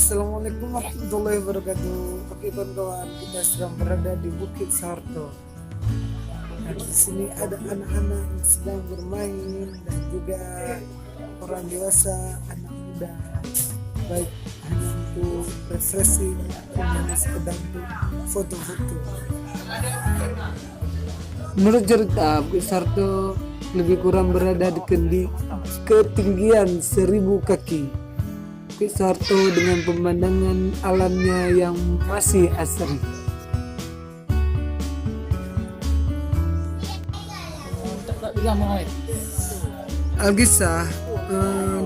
Assalamualaikum warahmatullahi wabarakatuh. Oke kawan-kawan, kita sedang berada di Bukit Soeharto. Nah, di sini ada anak-anak yang sedang bermain dan juga orang dewasa, anak muda. Baik hanya untuk refreshing atau hanya sekedar untuk foto-foto. Menurut cerita, Bukit Soeharto lebih kurang berada di ketinggian 1000 kaki. Bukit Soeharto dengan pemandangan alamnya yang masih asri. Alkisah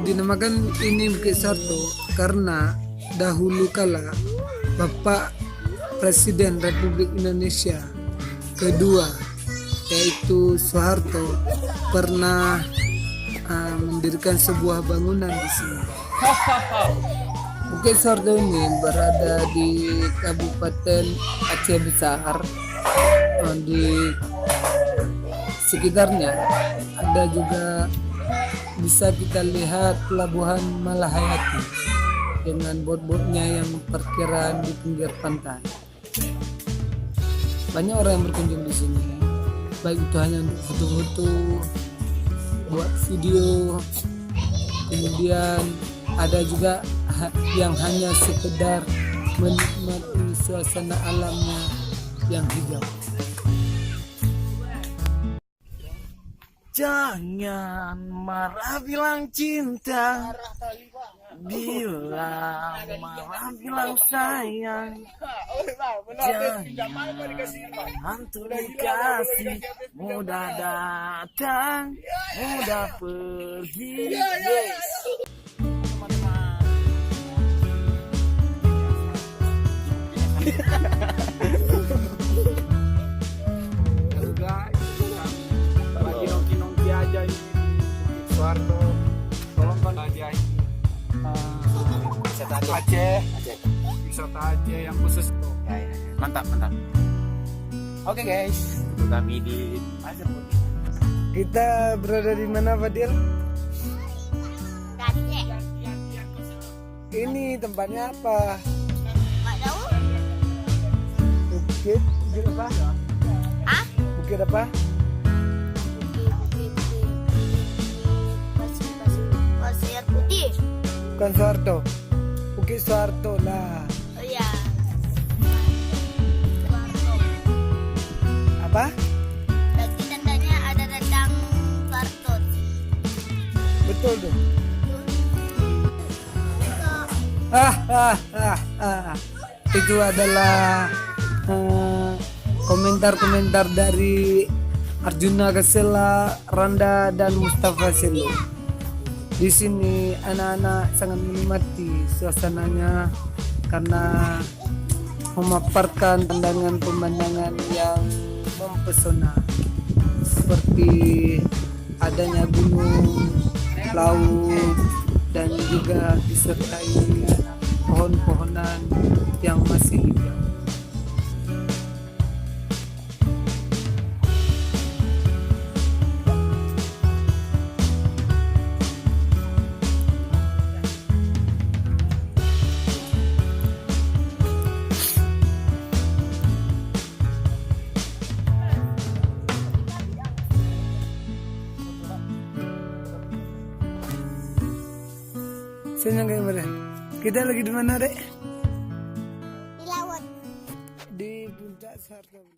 dinamakan ini Bukit Soeharto karena dahulu kala Bapak Presiden Republik Indonesia kedua yaitu Soeharto pernah mendirikan sebuah bangunan di sini. Bukit Soeharto ini berada di Kabupaten Aceh Besar. Di sekitarnya ada juga bisa kita lihat pelabuhan Malahayati dengan bot-botnya yang parkiran di pinggir pantai. Banyak orang yang berkunjung di sini, baik itu hanya untuk foto-foto, buat video, kemudian ada juga yang hanya sekedar menikmati suasana alamnya yang hijau. Jangan marah bilang cinta, bilang marah bilang sayang. Jangan hantu dikasih, mudah datang, mudah pergi. Halo guys, lagi nongki aja ini di Bukit Soeharto. Tolong kan aja ini wisata Aceh, wisata Aceh yang khusus tuh. Mantap. Oke guys, kami di Aceh. Kita berada di mana, Fadil? Aceh. Ini tempatnya apa? Nggak tahu. Bukit apa? Ah? Bukit apa? Pasir putih. Bukan Soeharto. Bukit Soeharto lah. Oh iya. Apa? Lagi tandanya ada rendang kartun. Betul dong. Itu adalah komentar-komentar dari Arjuna Kasela, Randa dan Mustafa Selo. Di sini anak-anak sangat menikmati suasananya karena memaparkan pemandangan yang mempesona seperti adanya gunung, laut, dan juga disertai pohon-pohonan yang masih hijau. Senang kayak mana? Kita lagi di mana, Dek? Di laut. Di Puncak Soeharto.